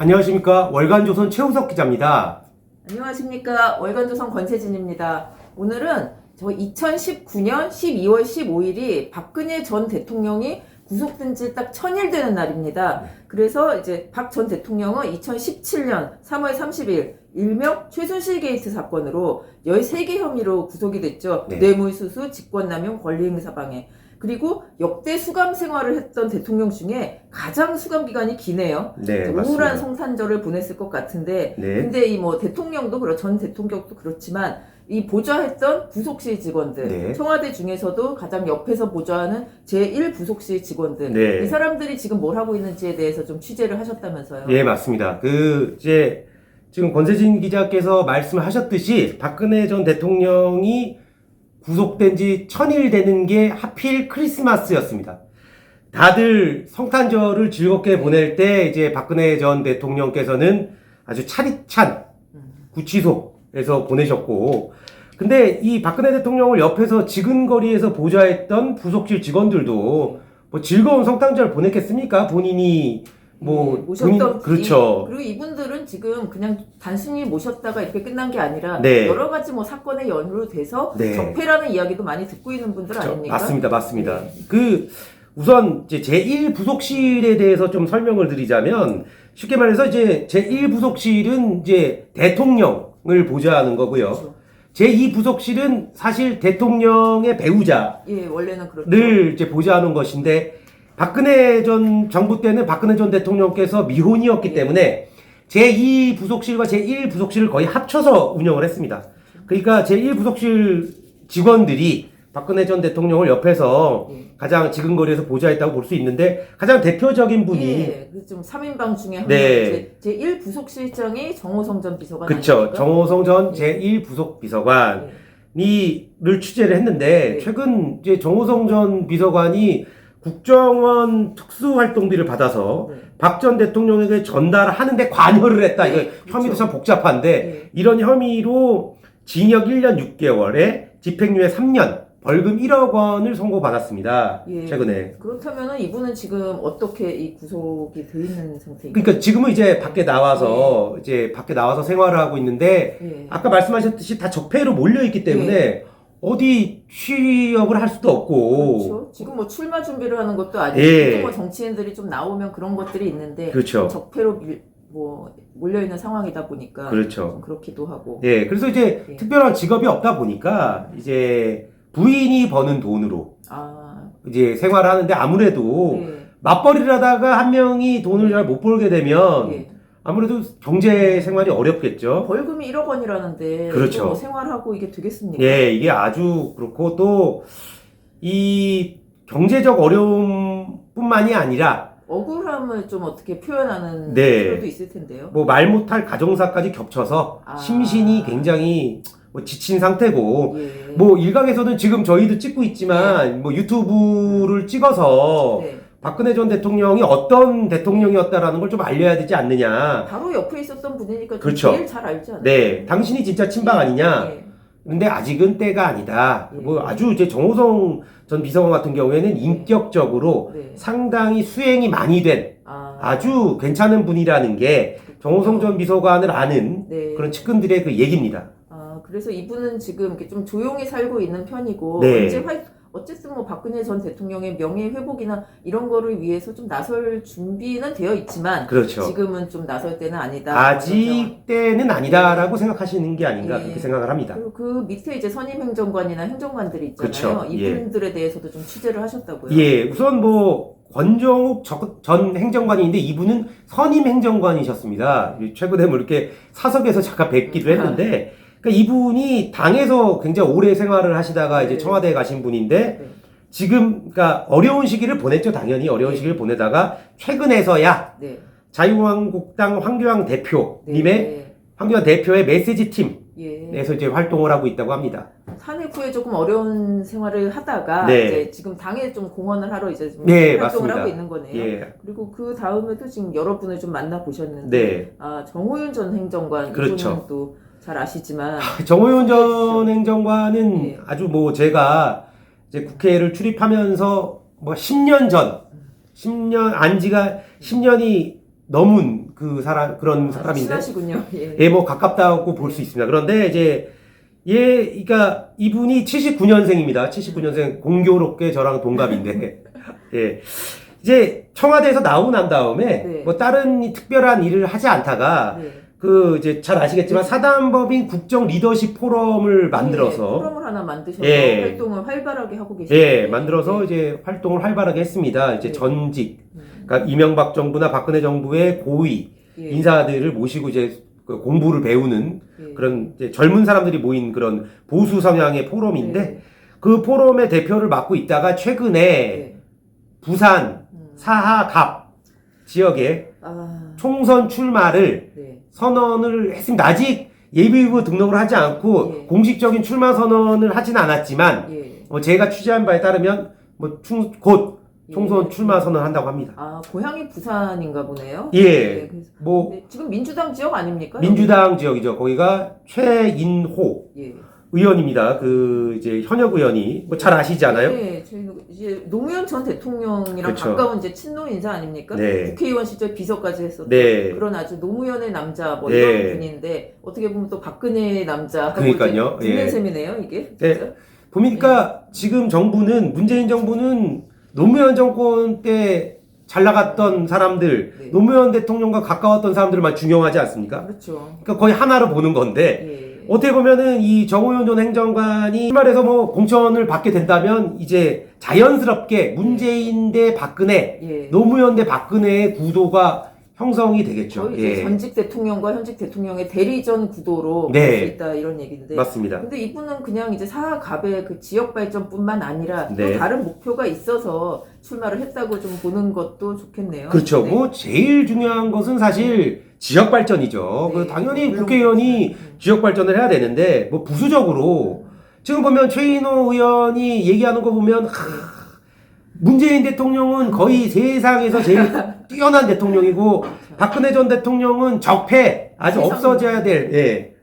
안녕하십니까. 월간조선 최우석 기자입니다. 안녕하십니까. 월간조선 권세진입니다. 오늘은 저 2019년 12월 15일이 박근혜 전 대통령이 구속된 지 딱 1000일 되는 날입니다. 그래서 이제 박 전 대통령은 2017년 3월 30일 일명 최순실 게이트 사건으로 13개 혐의로 구속이 됐죠. 네. 뇌물수수, 직권남용, 권리행사방해. 그리고 역대 수감 생활을 했던 대통령 중에 가장 수감 기간이 기네요. 네, 우울한 맞습니다. 성탄절을 보냈을 것 같은데, 네. 근데 이 뭐 대통령도 전 대통령도 그렇지만 이 보좌했던 부속실 직원들, 네. 청와대 중에서도 가장 옆에서 보좌하는 제1부속실 직원들, 네. 이 사람들이 지금 뭘 하고 있는지에 대해서 좀 취재를 하셨다면서요? 예, 맞습니다. 이제 지금 권세진 기자께서 말씀을 하셨듯이 박근혜 전 대통령이 구속된 지 1000일 되는 게 하필 크리스마스였습니다. 다들 성탄절을 즐겁게 보낼 때 이제 박근혜 전 대통령께서는 아주 차디찬 구치소에서 보내셨고, 근데 이 박근혜 대통령을 옆에서 지근거리에서 보좌했던 부속실 직원들도 뭐 즐거운 성탄절 보냈겠습니까? 본인이 모셨던 그렇죠. 그리고 이분들은 지금 그냥 단순히 모셨다가 이렇게 끝난 게 아니라 네. 여러 가지 뭐 사건에 연루로 돼서 네. 적폐라는 이야기도 많이 듣고 있는 분들 아닙니까? 맞습니다. 우선 이제 제1부속실에 대해서 좀 설명을 드리자면, 쉽게 말해서 이제 제1부속실은 이제 대통령을 보좌하는 거고요. 그렇죠. 제2부속실은 사실 대통령의 배우자를 예, 원래는 그렇죠. 이제 보좌하는 것인데, 박근혜 전 정부 때는 박근혜 전 대통령께서 미혼이었기 때문에 제2부속실과 제1부속실을 거의 합쳐서 운영을 했습니다. 그러니까 제1부속실 직원들이 박근혜 전 대통령을 옆에서 가장 지근거리에서 보좌했다고 볼 수 있는데, 가장 대표적인 분이 예, 좀 3인방 중에 한 네. 명, 제1부속실장이 정호성 전 비서관 그렇죠. 아닙니까? 정호성 전 예. 제1부속 비서관을 예. 취재를 했는데, 네. 최근 이제 정호성 전 비서관이 국정원 특수활동비를 받아서 네. 박 전 대통령에게 전달하는데 관여를 했다. 이거 네, 혐의도 그렇죠. 참 복잡한데, 네. 이런 혐의로 징역 1년 6개월에 집행유예 3년, 벌금 1억 원을 선고받았습니다. 예. 최근에. 그렇다면은 이분은 지금 어떻게 이 구속이 돼 있는 상태인가요? 그러니까 지금은 이제 밖에 나와서 생활을 하고 있는데, 예. 아까 말씀하셨듯이 다 적폐로 몰려 있기 때문에 어디 취업을 할 수도 없고. 그렇죠. 지금 뭐 출마 준비를 하는 것도 아니고, 예. 뭐 정치인들이 좀 나오면 그런 것들이 있는데, 그렇죠. 적폐로 몰려 있는 상황이다 보니까 그렇죠. 좀 그렇기도 하고. 예, 그래서 이제 예. 특별한 직업이 없다 보니까 이제 부인이 버는 돈으로 아, 이제 생활을 하는데, 아무래도 예. 맞벌이를 하다가 한 명이 돈을 잘 못 벌게 되면 예. 아무래도 경제 생활이 어렵겠죠. 벌금이 1억 원이라는데, 그렇죠. 이거 뭐 생활하고 이게 되겠습니까? 예, 이게 아주 그렇고, 또 이 경제적 어려움뿐만이 아니라 억울함을 좀 어떻게 표현하는 네. 필요도 있을 텐데요. 뭐 말 못할 가정사까지 겹쳐서 아. 심신이 굉장히 뭐 지친 상태고, 예. 뭐 일각에서는 지금 저희도 찍고 있지만 뭐 유튜브를 찍어서 네. 박근혜 전 대통령이 어떤 대통령이었다라는 걸 좀 알려야 되지 않느냐. 바로 옆에 있었던 분이니까 좀 그렇죠. 제일 잘 알지 않나요? 네, 당신이 진짜 친박 아니냐. 예. 근데 아직은 때가 아니다. 예. 뭐 아주 이제 정호성 전 비서관 같은 경우에는 인격적으로 네. 상당히 수행이 많이 된 아, 아주 괜찮은 분이라는 게 정호성 전 비서관을 아는 네. 그런 측근들의 그 얘기입니다. 아, 그래서 이분은 지금 이렇게 좀 조용히 살고 있는 편이고, 네. 어쨌든 뭐 박근혜 전 대통령의 명예 회복이나 이런 거를 위해서 좀 나설 준비는 되어 있지만, 그렇죠. 지금은 좀 나설 때는 아니다. 아직 때는 아니다라고 생각하시는 게 아닌가, 예. 그렇게 생각을 합니다. 그리고 그 밑에 이제 선임 행정관이나 행정관들이 있잖아요. 그렇죠. 예. 이분들에 대해서도 좀 취재를 하셨다고요. 예, 우선 뭐 권정욱 전 행정관인데, 이분은 선임 행정관이셨습니다. 최근에 뭐 이렇게 사석에서 잠깐 뵙기도 했는데, 그러니까 이분이 당에서 굉장히 오래 생활을 하시다가 이제 네. 청와대에 가신 분인데, 네. 지금 그러니까 어려운 시기를 보냈죠. 당연히 어려운 네. 시기를 보내다가 최근에서야 네. 자유한국당 황교안 대표님의 네. 황교안 대표의 메시지 팀에서 예. 이제 활동을 하고 있다고 합니다. 탄핵 후에 조금 어려운 생활을 하다가 네. 이제 지금 당에 좀 공헌을 하러 이제 좀 네, 활동을 맞습니다. 하고 있는 거네요. 예, 그리고 그 다음에도 지금 여러분을 좀 만나 보셨는데, 네. 아, 정호윤 전 행정관, 그렇죠. 이분은 또 잘 아시지만, 정호윤 전 행정관은 예. 아주 뭐 제가 이제 국회를 출입하면서 뭐 10년 전, 10년 안 지가 10년이 넘은 그런 사람인데. 친하시군요. 예. 예, 뭐 가깝다고 볼 수 있습니다. 그런데 이제 그러니까 이분이 79년생입니다. 79년생 공교롭게 저랑 동갑인데. 예. 이제 청와대에서 나오고 난 다음에 네. 뭐 다른 특별한 일을 하지 않다가 네. 이제 잘 아시겠지만 사단법인 국정 리더십 포럼을 만들어서 포럼을 하나 만드셔서 예. 활동을 활발하게 하고 계시죠. 예, 만들어서 이제 활동을 활발하게 했습니다. 이제 네. 전직 그러니까 이명박 정부나 박근혜 정부의 고위 예. 인사들을 모시고 이제 그 공부를 배우는 예. 그런 이제 젊은 사람들이 모인 그런 보수 성향의 포럼인데 네. 그 포럼의 대표를 맡고 있다가 최근에 네. 부산 사하갑 지역에 아, 총선 출마를 네. 선언을 했습니다. 아직 예비후보 등록을 하지 않고 예. 공식적인 출마 선언을 하지는 않았지만 예. 제가 취재한 바에 따르면 곧 총선 예. 출마 선언한다고 합니다. 아, 고향이 부산인가 보네요. 예. 네, 그래서, 뭐 네, 지금 민주당 지역 아닙니까? 민주당 지역이죠. 거기가 최인호 예. 의원입니다. 이제 현역 의원이 뭐 잘 아시잖아요. 네, 저희 이제 노무현 전 대통령이랑 그렇죠. 가까운 이제 친노 인사 아닙니까? 네. 국회의원 시절 비서까지 했었던 네. 그런 아주 노무현의 남자 뭐 네. 이런 분인데 어떻게 보면 또 박근혜의 남자 그러니까요. 붙는 예. 셈이네요 이게. 네. 진짜. 보니까 지금 정부는 문재인 정부는 노무현 정권 때 잘 나갔던 사람들, 네. 노무현 대통령과 가까웠던 사람들만 중용하지 않습니까? 그렇죠. 그러니까 거의 하나로 보는 건데 예. 어떻게 보면은 이 정호연 전 행정관이 출마해서 뭐 공천을 받게 된다면 이제 자연스럽게 문재인 대 박근혜, 예. 노무현 대 박근혜의 구도가 형성이 되겠죠. 거의 이제 예. 전직 대통령과 현직 대통령의 대리전 구도로 네. 볼 수 있다 이런 얘기인데. 맞습니다. 근데 이분은 그냥 이제 사갑의 그 지역 발전뿐만 아니라 네. 또 다른 목표가 있어서 출마를 했다고 좀 보는 것도 좋겠네요. 그렇죠. 네. 뭐 제일 중요한 것은 사실 지역 발전이죠. 네. 당연히 물론 국회의원이 그렇죠. 지역 발전을 해야 되는데 뭐 부수적으로 지금 보면 최인호 의원이 얘기하는 거 보면 문재인 대통령은 거의 세상에서 제일 뛰어난 대통령이고 박근혜 전 대통령은 적폐 아주 세상- 없어져야 될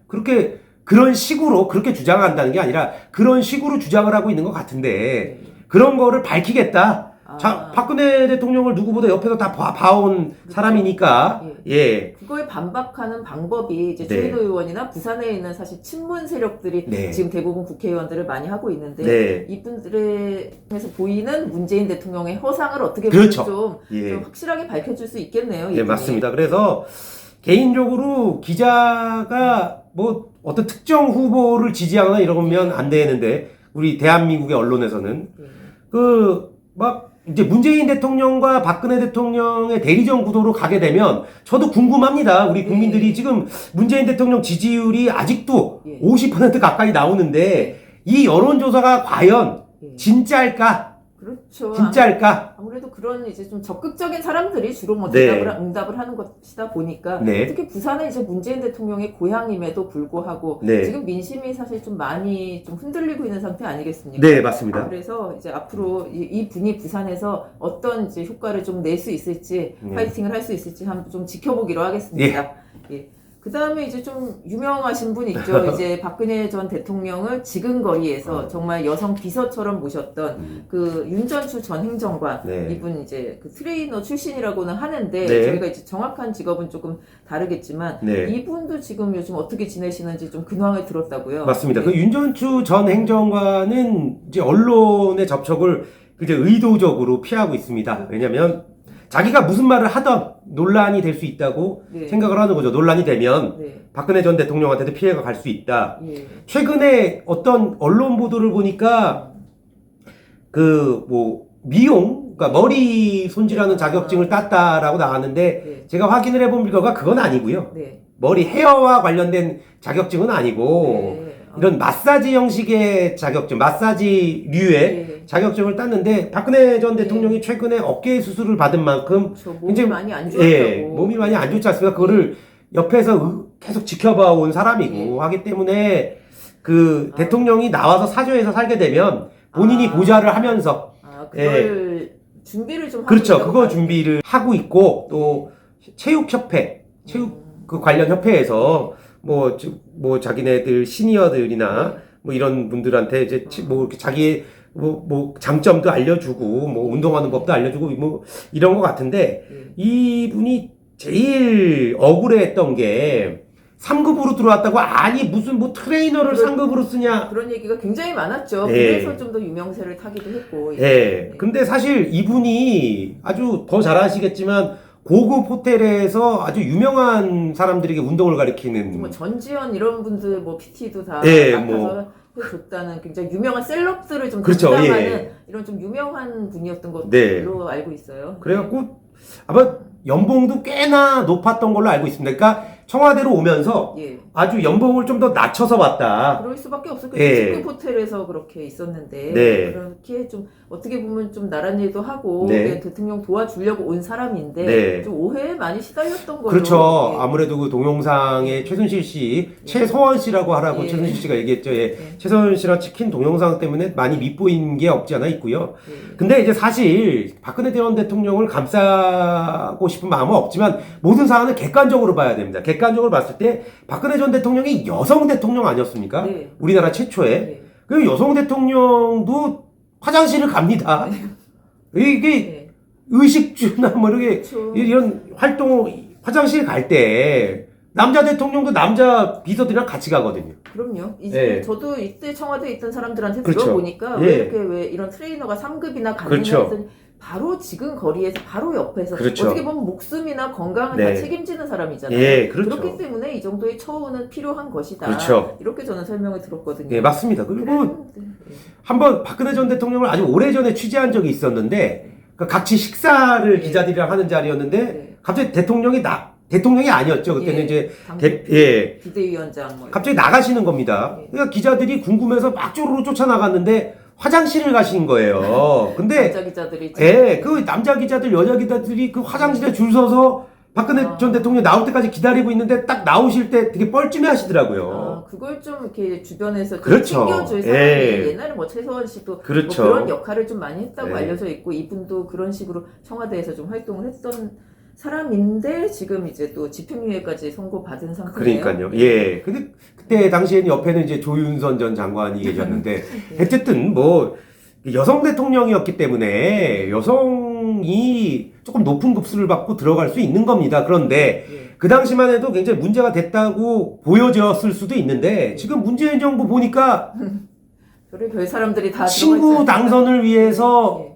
그런 식으로 그렇게 주장한다는 게 아니라 그런 식으로 주장을 하고 있는 것 같은데 그런 거를 밝히겠다. 아. 박근혜 대통령을 누구보다 옆에서 다 봐온 사람이니까 예. 그거에 반박하는 방법이 이제 네. 최인호 의원이나 부산에 있는 사실 친문 세력들이 네. 지금 대부분 국회의원들을 많이 하고 있는데 네. 이분들에서 보이는 문재인 대통령의 허상을 어떻게 그렇죠. 좀 예. 확실하게 밝혀줄 수 있겠네요. 네, 이분이. 맞습니다. 그래서 개인적으로 기자가 뭐 어떤 특정 후보를 지지하거나 이러면 안 되는데 우리 대한민국의 언론에서는 막 이제 문재인 대통령과 박근혜 대통령의 대리전 구도로 가게 되면 저도 궁금합니다. 우리 국민들이 지금 문재인 대통령 지지율이 아직도 50% 가까이 나오는데 이 여론조사가 과연 진짜일까? 그렇죠. 진짜일까? 아무래도 그런 이제 좀 적극적인 사람들이 주로 뭐 네. 응답을 하는 것이다 보니까 네. 특히 부산은 이제 문재인 대통령의 고향임에도 불구하고 네. 지금 민심이 사실 좀 많이 좀 흔들리고 있는 상태 아니겠습니까? 네, 맞습니다. 그래서 이제 앞으로 이 분이 부산에서 어떤 이제 효과를 좀 낼 수 있을지 파이팅을 할 수 있을지 한번 좀 지켜보기로 하겠습니다. 예. 그 다음에 이제 좀 유명하신 분 있죠. 이제 박근혜 전 대통령을 지근거리에서 정말 여성 비서처럼 모셨던 그 윤전추 전 행정관 네. 이분 이제 그 트레이너 출신이라고는 하는데 네. 저희가 이제 정확한 직업은 조금 다르겠지만 네. 이분도 지금 요즘 어떻게 지내시는지 좀 근황을 들었다고요. 맞습니다. 네. 그 윤전추 전 행정관은 이제 언론의 접촉을 이제 의도적으로 피하고 있습니다. 왜냐면 자기가 무슨 말을 하던 논란이 될 수 있다고 네. 생각을 하는 거죠. 논란이 되면 네. 박근혜 전 대통령한테도 피해가 갈 수 있다. 예. 최근에 어떤 언론 보도를 보니까 미용, 그러니까 머리 손질하는 자격증을 땄다라고 나왔는데 네. 제가 확인을 해본 결과 그건 아니고요. 네. 머리 헤어와 관련된 자격증은 아니고 네. 이런 마사지 형식의 자격증, 마사지류의 네. 자격증을 땄는데 박근혜 전 대통령이 최근에 어깨 수술을 받은 만큼 저 몸이 이제 많이 안 좋았다고. 예, 몸이 많이 안 좋지 않습니까? 그거를 옆에서 계속 지켜봐 온 사람이고 하기 때문에 대통령이 나와서 사저에서 살게 되면 본인이 보좌를 하면서 그걸 준비를 좀 하고 그렇죠. 있다고 그거 봐요. 준비를 하고 있고 또 체육협회, 그 관련 협회에서 뭐 자기네들 시니어들이나 뭐 이런 분들한테 이제 뭐 이렇게 자기의 뭐 장점도 알려주고 뭐 운동하는 법도 알려주고 뭐 이런 것 같은데 이분이 제일 억울해했던 게 3급으로 들어왔다고 아니 무슨 뭐 트레이너를 3급으로 쓰냐. 그런 얘기가 굉장히 많았죠. 예. 그래서 좀 더 유명세를 타기도 했고. 예. 근데 사실 이분이 아주 더 잘 아시겠지만 고급 호텔에서 아주 유명한 사람들에게 운동을 가리키는 뭐 전지현 이런 분들 뭐 PT도 다 예, 맡아서 해줬다는 굉장히 유명한 셀럽들을 좀 그렇죠, 담당하는 예. 이런 좀 유명한 분이었던 것으로 네. 알고 있어요. 그래갖고 아마 연봉도 꽤나 높았던 걸로 알고 있습니다. 그러니까 청와대로 오면서 예. 아주 연봉을 좀 더 낮춰서 봤다. 그럴 수밖에 없었겠죠. 예. 10급 호텔에서 그렇게 있었는데 네. 그렇게 좀 어떻게 보면 좀 나란 일도 하고 네. 대통령 도와주려고 온 사람인데 네. 좀 오해에 많이 시달렸던 걸로. 그렇죠. 예. 아무래도 그 동영상에 최순실 씨, 최서원 씨라고 하라고 예. 최순실 씨가 얘기했죠. 예. 예. 최서원 씨랑 찍힌 동영상 때문에 많이 밉보인 게 없지 않아 있고요. 예. 근데 이제 사실 박근혜 전 대통령을 감싸고 싶은 마음은 없지만 모든 사안을 객관적으로 봐야 됩니다. 객관적으로 봤을 때 박근혜 전 대통령이 여성 대통령 아니었습니까? 네. 우리나라 최초의. 예. 그 여성 대통령도 화장실을 갑니다. 이게 예. 의식주나 뭐 이렇게 그렇죠. 이런 활동 화장실 갈 때 남자 대통령도 남자 비서들이랑 같이 가거든요. 그럼요. 이제 예. 저도 이때 청와대에 있던 사람들한테 그렇죠. 들어보니까 예. 왜 이렇게 왜 이런 트레이너가 3급이나 갔느냐 그렇죠. 했더니 바로 지금 거리에서 바로 옆에서 그렇죠. 어떻게 보면 목숨이나 건강을 네. 다 책임지는 사람이잖아요. 예, 그렇죠. 그렇기 때문에 이 정도의 처우는 필요한 것이다. 그렇죠. 이렇게 저는 설명을 들었거든요. 예, 맞습니다. 그리고 그랬는데, 예. 한번 박근혜 전 대통령을 아주 오래전에 취재한 적이 있었는데 그 같이 식사를 예. 기자들이랑 하는 자리였는데 네. 갑자기 대통령이 아니었죠. 그때는 예. 이제 당시 예. 비대위원장 뭐 갑자기 나가시는 겁니다. 예. 그러니까 기자들이 궁금해서 막 쪼르르 쫓아나갔는데 화장실을 가신 거예요. 근데 남자 기자들이 예, 그 남자 기자들, 여자 기자들이 그 화장실에 줄 서서 박근혜 아. 전 대통령 나올 때까지 기다리고 있는데 딱 나오실 때 되게 뻘쭘해 하시더라고요. 그걸 좀 이렇게 주변에서 좀 그렇죠. 챙겨줄 사람이 예. 옛날에 뭐 최서원 씨도 그렇죠. 뭐 그런 역할을 좀 많이 했다고 예. 알려져 있고 이분도 그런 식으로 청와대에서 좀 활동을 했던 사람인데 지금 이제 또 집행유예까지 선고받은 상태네요. 그러니까요. 예. 근데 그때 당시에는 옆에는 이제 조윤선 전 장관이 계셨는데 예. 어쨌든 뭐 여성 대통령이었기 때문에 여성이 조금 높은 급수를 받고 들어갈 수 있는 겁니다. 그런데 예. 그 당시만 해도 굉장히 문제가 됐다고 보여졌을 수도 있는데 지금 문재인 정부 보니까 별의별 사람들이 다 친구 들어가 있지 당선을 위해서 예.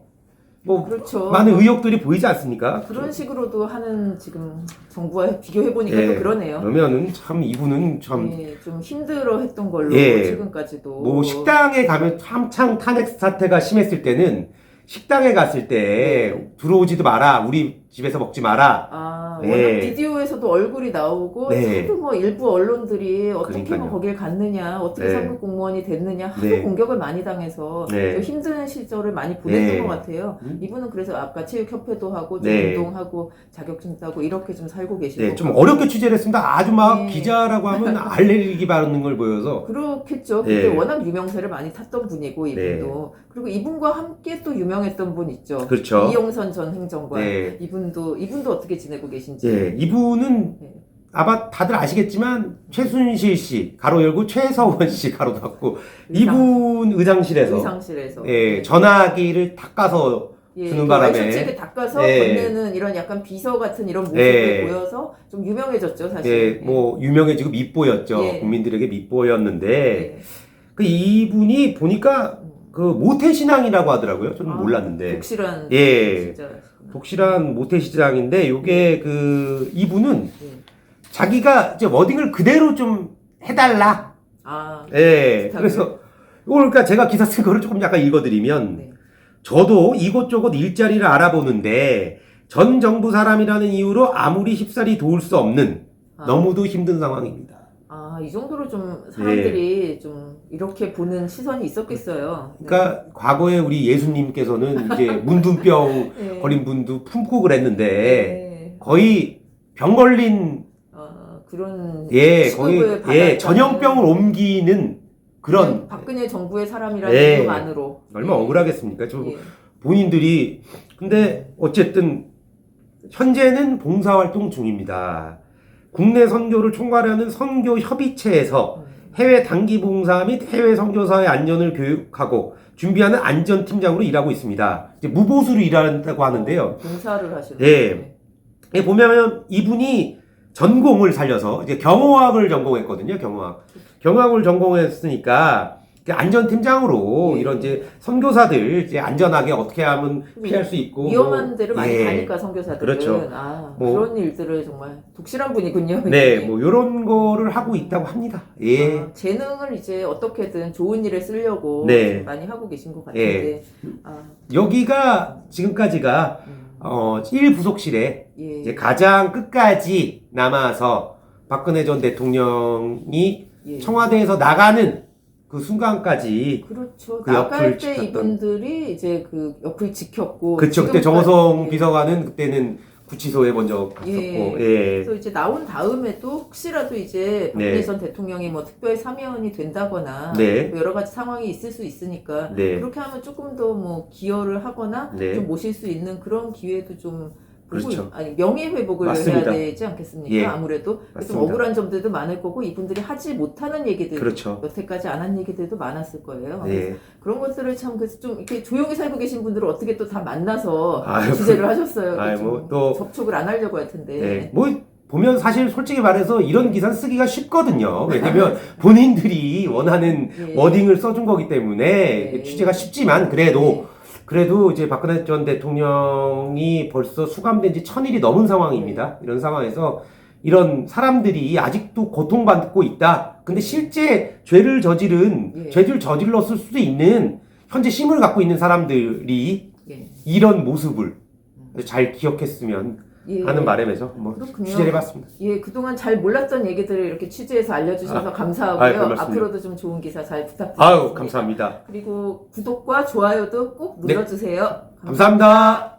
뭐 그렇죠. 많은 의혹들이 보이지 않습니까? 그런 식으로도 하는 지금 정부와 비교해 보니까 예. 또 그러네요. 그러면은 참 이분은 참 예, 좀 힘들어했던 걸로 예. 지금까지도 뭐 식당에 가면 한창 탄핵 사태가 심했을 때는 식당에 갔을 때 들어오지도 마라, 우리 집에서 먹지 마라. 워낙 예. 비디오에서도 얼굴이 나오고 네. 하도 뭐 일부 언론들이 어떻게 그러니까요. 뭐 거길 갔느냐, 어떻게 네. 상급 공무원이 됐느냐 하도 네. 공격을 많이 당해서 네. 좀 힘든 시절을 많이 보냈던 네. 것 같아요. 이분은 그래서 아까 체육협회도 하고 좀 네. 운동하고 자격증 따고 이렇게 좀 살고 계시고 네, 좀 어렵게 취재를 했습니다. 아주 막 네. 기자라고 하면 알레르기 바르는 걸 보여서. 그렇겠죠. 그때 네. 워낙 유명세를 많이 탔던 분이고 이분도 그리고 이분과 함께 또 유명했던 분 있죠. 그렇죠. 이용선 전 행정관 네. 이분도 어떻게 지내고 계신지. 예, 이분은 네. 아마 다들 아시겠지만 최순실 씨 가로 열고 최서원 씨 가로 닫고 이분 의장실에서 의상실에서 예, 네. 전화기를 닦아서 주는 바람에 와이셔츠에 닦아서 예. 건네는 이런 약간 비서 같은 이런 모습을 예. 보여서 좀 유명해졌죠 사실. 예, 뭐 유명해지고 밉보였죠. 예. 국민들에게 밉보였는데 예. 그 이분이 보니까 그 모태신앙이라고 하더라고요. 저는 몰랐는데. 독실한 예. 진짜. 독실한 모태시장인데 요게 그 이분은 예. 자기가 이제 워딩을 그대로 좀 해달라. 아, 예. 부탁을. 그래서 이걸 그러니까 제가 기사 쓴 거를 조금 약간 읽어드리면 네. 저도 이곳저곳 일자리를 알아보는데 전 정부 사람이라는 이유로 아무리 쉽사리 도울 수 없는 아. 너무도 힘든 상황입니다. 이 정도로 좀 사람들이 예. 좀 이렇게 보는 시선이 있었겠어요. 그러니까 과거에 우리 예수님께서는 이제 문둥병 네. 걸린 분도 품고 그랬는데 네. 거의 병 걸린 그런 예, 취급을 거의 받았다는 전염병을 옮기는 그런 박근혜 정부의 사람이라는 예. 이유만으로 얼마 억울하겠습니까? 저 예. 본인들이 근데 어쨌든 현재는 봉사활동 중입니다. 국내 선교를 총괄하는 선교 협의체에서 해외 단기 봉사 및 해외 선교사의 안전을 교육하고 준비하는 안전팀장으로 일하고 있습니다. 이제 무보수로 일한다고 하는데요. 봉사를 하시는 예. 보면 이분이 전공을 살려서 이제 경호학을 전공했거든요. 경호학을 전공했으니까 안전팀장으로 예. 이런 이제 선교사들 이제 안전하게 어떻게 하면 피할 수 있고 위험한 뭐, 데를 많이 예. 가니까 선교사들은 그렇죠. 뭐, 그런 일들을 정말 독실한 분이군요. 네, 뭐 이런 거를 하고 있다고 합니다. 예. 재능을 이제 어떻게든 좋은 일에 쓰려고 네. 좀 많이 하고 계신 것 같은데. 여기가 지금까지가 1부속실에 예. 이제 가장 끝까지 남아서 박근혜 전 대통령이 예. 청와대에서 나가는 그 순간까지 그렇죠. 그 나갈 옆을 때 지켰던. 이분들이 이제 그 옆을 지켰고. 그쵸. 그때 지금까지- 정호성 예. 비서관은 그때는 구치소에 먼저 갔었고, 예. 예. 그래서 이제 나온 다음에도 혹시라도 이제 박근혜 네. 전 대통령이 뭐 특별 사면이 된다거나 네. 뭐 여러 가지 상황이 있을 수 있으니까 네. 그렇게 하면 조금 더 뭐 기여를 하거나 네. 좀 모실 수 있는 그런 기회도 좀 보고 그렇죠. 아니 명예 회복을 맞습니다. 해야 되지 않겠습니까? 예. 아무래도 좀 맞습니다. 억울한 점들도 많을 거고 이분들이 하지 못하는 얘기들 그렇죠. 여태까지 안 한 얘기들도 많았을 거예요. 네. 그런 것들을 참 그래서 좀 이렇게 조용히 살고 계신 분들을 어떻게 또 다 만나서 아유, 취재를 하셨어요. 아유, 좀 뭐 또- 접촉을 안 하려고 할 텐데. 네. 뭐 보면 사실 솔직히 말해서 이런 기사 쓰기가 쉽거든요. 왜냐면 본인들이 원하는 예. 워딩을 써준 거기 때문에 네. 취재가 쉽지만 그래도 이제 박근혜 전 대통령이 벌써 수감된 지 1000일이 넘은 상황입니다. 이런 상황에서 이런 사람들이 아직도 고통받고 있다. 근데 실제 죄를 저질렀을 수도 있는 현재 힘을 갖고 있는 사람들이 예. 이런 모습을 잘 기억했으면 예. 하는 바람에서 뭐 그렇군요. 취재를 해봤습니다. 예, 그동안 잘 몰랐던 얘기들을 이렇게 취재해서 알려주셔서 감사하고요. 아유, 고맙습니다. 앞으로도 좀 좋은 기사 잘 부탁드립니다. 아유, 감사합니다. 그리고 구독과 좋아요도 꼭 네. 눌러주세요. 감사합니다.